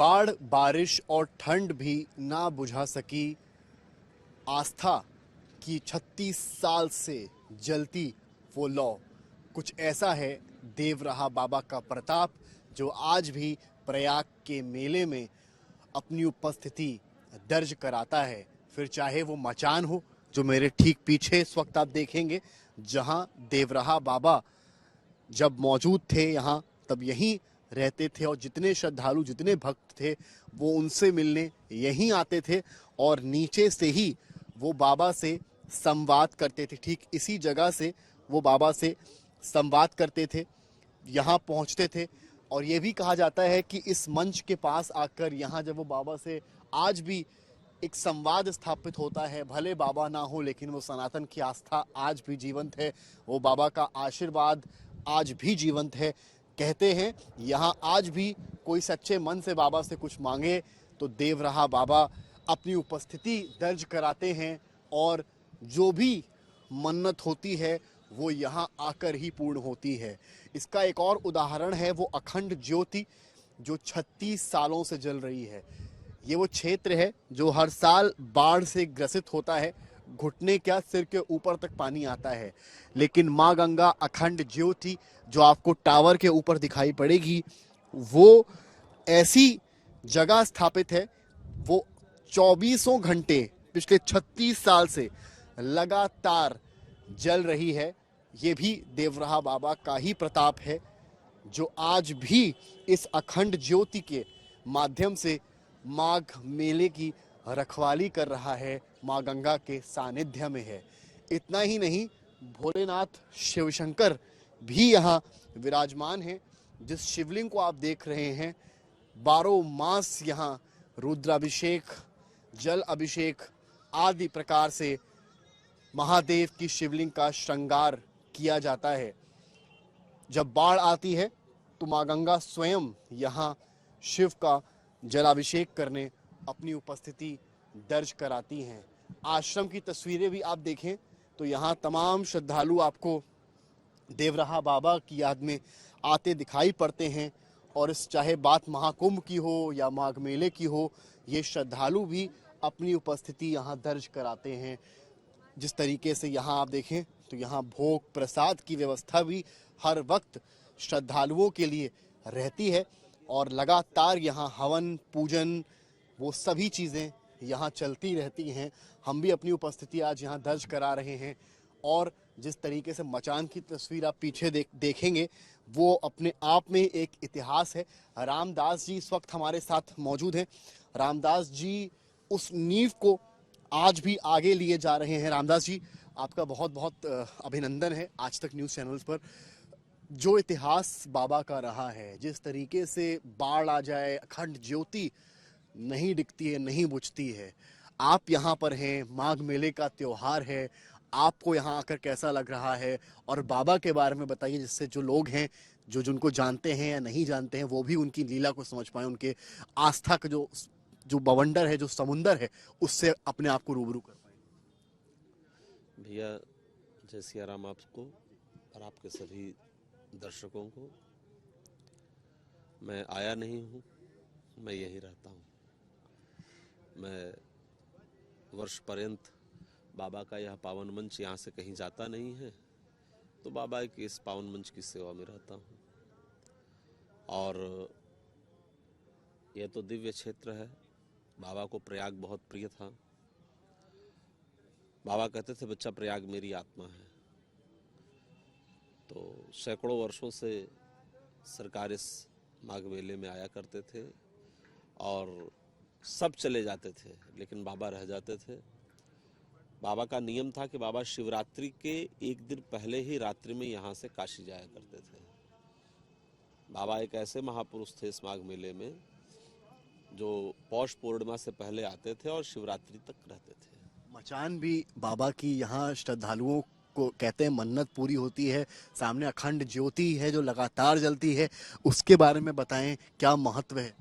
बाढ़, बारिश और ठंड भी ना बुझा सकी आस्था की 36 साल से जलती वो लौ। कुछ ऐसा है देवराहा बाबा का प्रताप, जो आज भी प्रयाग के मेले में अपनी उपस्थिति दर्ज कराता है। फिर चाहे वो मचान हो, जो मेरे ठीक पीछे इस वक्त आप देखेंगे, जहां देवराहा बाबा जब मौजूद थे यहाँ, तब यहीं रहते थे और जितने श्रद्धालु, जितने भक्त थे, वो उनसे मिलने यहीं आते थे और नीचे से ही वो बाबा से संवाद करते थे। ठीक इसी जगह से वो बाबा से संवाद करते थे, यहाँ पहुँचते थे। और ये भी कहा जाता है कि इस मंच के पास आकर यहाँ जब वो बाबा से आज भी एक संवाद स्थापित होता है, भले बाबा ना हो लेकिन वो सनातन की आस्था आज भी जीवंत है, वो बाबा का आशीर्वाद आज भी जीवंत है। कहते हैं यहाँ आज भी कोई सच्चे मन से बाबा से कुछ मांगे तो देवराहा बाबा अपनी उपस्थिति दर्ज कराते हैं और जो भी मन्नत होती है वो यहाँ आकर ही पूर्ण होती है। इसका एक और उदाहरण है वो अखंड ज्योति, जो 36 सालों से जल रही है। ये वो क्षेत्र है जो हर साल बाढ़ से ग्रसित होता है, घुटने क्या सिर के ऊपर तक पानी आता है, लेकिन माँ गंगा अखंड ज्योति जो आपको टावर के ऊपर दिखाई पड़ेगी, वो ऐसी जगह स्थापित है, वो 24 घंटे पिछले 36 साल से लगातार जल रही है। ये भी देवराहा बाबा का ही प्रताप है, जो आज भी इस अखंड ज्योति के माध्यम से माघ मेले की रखवाली कर रहा है, माँ गंगा के सानिध्य में है। इतना ही नहीं, भोलेनाथ शिवशंकर भी यहाँ विराजमान हैं। जिस शिवलिंग को आप देख रहे हैं, 12 मास यहाँ रुद्राभिषेक, जल अभिषेक आदि प्रकार से महादेव की शिवलिंग का श्रृंगार किया जाता है। जब बाढ़ आती है तो माँ गंगा स्वयं यहाँ शिव का जलाभिषेक करने अपनी उपस्थिति दर्ज कराती हैं। आश्रम की तस्वीरें भी आप देखें तो यहाँ तमाम श्रद्धालु आपको देवराहा बाबा की याद में आते दिखाई पड़ते हैं। और इस चाहे बात महाकुंभ की हो या माघ मेले की हो, ये श्रद्धालु भी अपनी उपस्थिति यहाँ दर्ज कराते हैं। जिस तरीके से यहाँ आप देखें तो यहाँ भोग प्रसाद की व्यवस्था भी हर वक्त श्रद्धालुओं के लिए रहती है और लगातार यहाँ हवन पूजन वो सभी चीज़ें यहाँ चलती रहती हैं। हम भी अपनी उपस्थिति आज यहाँ दर्ज करा रहे हैं। और जिस तरीके से मचान की तस्वीर आप पीछे देखेंगे, वो अपने आप में एक इतिहास है। रामदास जी इस वक्त हमारे साथ मौजूद हैं। रामदास जी उस नींव को आज भी आगे लिए जा रहे हैं। रामदास जी, आपका बहुत बहुत अभिनंदन है आज तक न्यूज़ चैनल्स पर। जो इतिहास बाबा का रहा है, जिस तरीके से बाढ़ आ जाए, अखंड ज्योति नहीं दिखती है, नहीं बुझती है, आप यहाँ पर हैं, माघ मेले का त्योहार है, आपको यहाँ आकर कैसा लग रहा है? और बाबा के बारे में बताइए, जिससे जो लोग हैं, जो जिनको जानते हैं या नहीं जानते हैं, वो भी उनकी लीला को समझ पाए, उनके आस्था का जो जो बवंडर है, जो समुंदर है, उससे अपने आप को रूबरू कर पाए। भैया जय सिया राम आपको और आपके सभी दर्शकों को। मैं आया नहीं हूँ, मैं यहीं रहता हूँ। मैं वर्ष पर्यंत बाबा का यह पावन मंच यहाँ से कहीं जाता नहीं है, तो बाबा के इस पावन मंच की सेवा में रहता हूँ। और यह तो दिव्य क्षेत्र है। बाबा को प्रयाग बहुत प्रिय था। बाबा कहते थे बच्चा प्रयाग मेरी आत्मा है। तो सैकड़ों वर्षों से सरकार इस माघ मेले में आया करते थे और सब चले जाते थे, लेकिन बाबा रह जाते थे। बाबा का नियम था कि बाबा शिवरात्रि के एक दिन पहले ही रात्रि में यहाँ से काशी जाया करते थे। बाबा एक ऐसे महापुरुष थे इस माघ मेले में जो पौष पूर्णिमा से पहले आते थे और शिवरात्रि तक रहते थे। मचान भी बाबा की यहाँ श्रद्धालुओं को कहते हैं मन्नत पूरी होती है। सामने अखंड ज्योति है जो लगातार जलती है, उसके बारे में बताएं, क्या महत्व है?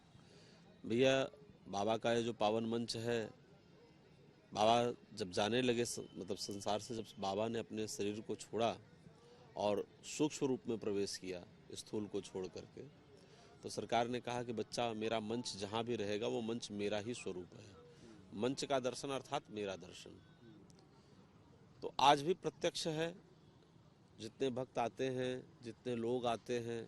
भैया बाबा का ये जो पावन मंच है, बाबा जब जाने लगे मतलब संसार से, जब बाबा ने अपने शरीर को छोड़ा और सूक्ष्म रूप में प्रवेश किया स्थूल को छोड़ करके, तो सरकार ने कहा कि बच्चा मेरा मंच जहाँ भी रहेगा वो मंच मेरा ही स्वरूप है, मंच का दर्शन अर्थात मेरा दर्शन। तो आज भी प्रत्यक्ष है, जितने भक्त आते हैं, जितने लोग आते हैं,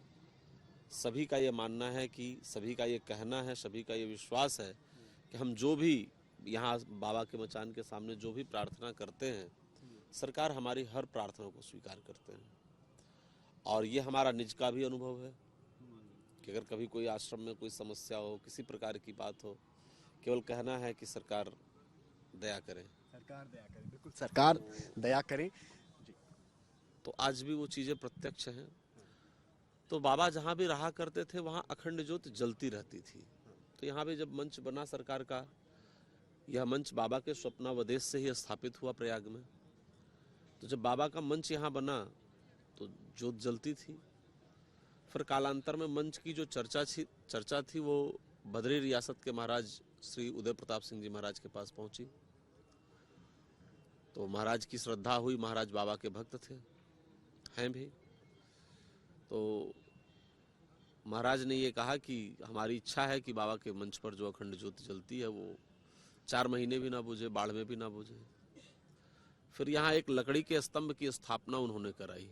सभी का ये मानना है कि सभी का ये कहना है, सभी का ये विश्वास है कि हम जो भी यहाँ बाबा के मचान के सामने जो भी प्रार्थना करते हैं, सरकार हमारी हर प्रार्थना को स्वीकार करते हैं। और ये हमारा निज का भी अनुभव है कि अगर कभी कोई आश्रम में कोई समस्या हो, किसी प्रकार की बात हो, केवल कहना है कि सरकार दया करें। सरकार दया करे, बिल्कुल सरकार दया करे। तो आज भी वो चीज़ें प्रत्यक्ष हैं। तो बाबा जहाँ भी रहा करते थे वहाँ अखंड ज्योत जलती रहती थी। तो यहाँ भी जब मंच बना सरकार का, यह मंच बाबा के स्वप्नावदेश से ही स्थापित हुआ प्रयाग में। तो जब बाबा का मंच यहाँ बना तो ज्योत जलती थी। फिर कालांतर में मंच की जो चर्चा थी वो बद्री रियासत के महाराज श्री उदय प्रताप सिंह जी महाराज के पास पहुंची। तो महाराज की श्रद्धा हुई, महाराज बाबा के भक्त थे, हैं भी। तो महाराज ने ये कहा कि हमारी इच्छा है कि बाबा के मंच पर जो अखंड ज्योति जलती है वो 4 महीने भी ना बुझे, बाढ़ में भी ना बुझे। फिर यहाँ एक लकड़ी के स्तंभ की स्थापना उन्होंने कराई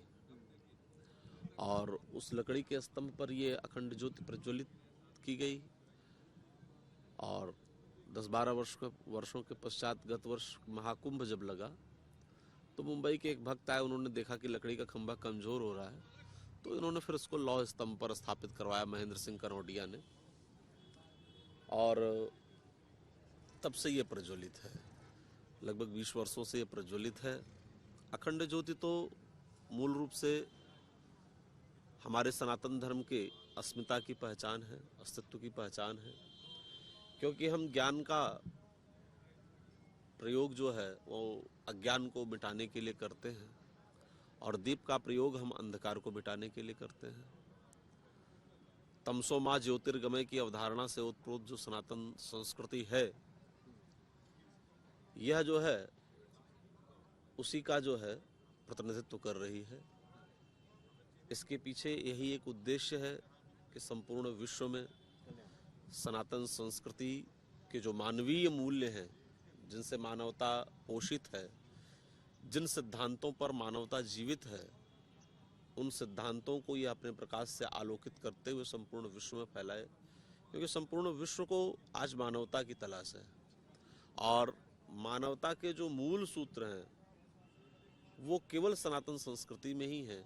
और उस लकड़ी के स्तंभ पर ये अखंड ज्योति प्रज्वलित की गई। और 10-12 वर्षों के पश्चात गत वर्ष महाकुंभ जब लगा तो मुंबई के एक भक्त आए, उन्होंने देखा कि लकड़ी का खंभा कमजोर हो रहा है, तो इन्होंने फिर उसको लौह स्तंभ पर स्थापित करवाया महेंद्र सिंह कनौडिया ने, और तब से ये प्रज्वलित है। लगभग 20 वर्षों से ये प्रज्वलित है। अखंड ज्योति तो मूल रूप से हमारे सनातन धर्म के अस्मिता की पहचान है, अस्तित्व की पहचान है, क्योंकि हम ज्ञान का प्रयोग जो है वो अज्ञान को मिटाने के लिए करते हैं और दीप का प्रयोग हम अंधकार को मिटाने के लिए करते हैं। तमसो मां ज्योतिर्गमय की अवधारणा से उत्प्रोत जो सनातन संस्कृति है, यह जो है उसी का जो है प्रतिनिधित्व कर रही है। इसके पीछे यही एक उद्देश्य है कि संपूर्ण विश्व में सनातन संस्कृति के जो मानवीय मूल्य हैं, जिनसे मानवता पोषित है, जिन सिद्धांतों पर मानवता जीवित है, उन सिद्धांतों को ये अपने प्रकाश से आलोकित करते हुए संपूर्ण विश्व में फैलाए, क्योंकि संपूर्ण विश्व को आज मानवता की तलाश है। और मानवता के जो मूल सूत्र हैं वो केवल सनातन संस्कृति में ही है,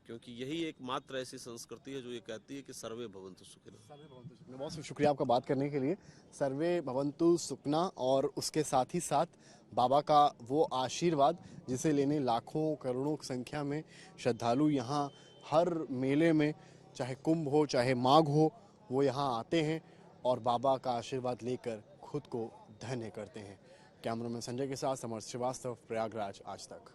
क्योंकि यही एकमात्र ऐसी संस्कृति है जो ये कहती है कि सर्वे भवन्तु सुखिनः। बहुत शुक्रिया आपका बात करने के लिए। सर्वे भवन्तु सुखना, और उसके साथ ही साथ बाबा का वो आशीर्वाद जिसे लेने लाखों करोड़ों की संख्या में श्रद्धालु यहाँ हर मेले में, चाहे कुंभ हो चाहे माघ हो, वो यहाँ आते हैं और बाबा का आशीर्वाद लेकर खुद को धन्य करते हैं। कैमरामैन संजय के साथ समर्थ श्रीवास्तव, प्रयागराज आज तक।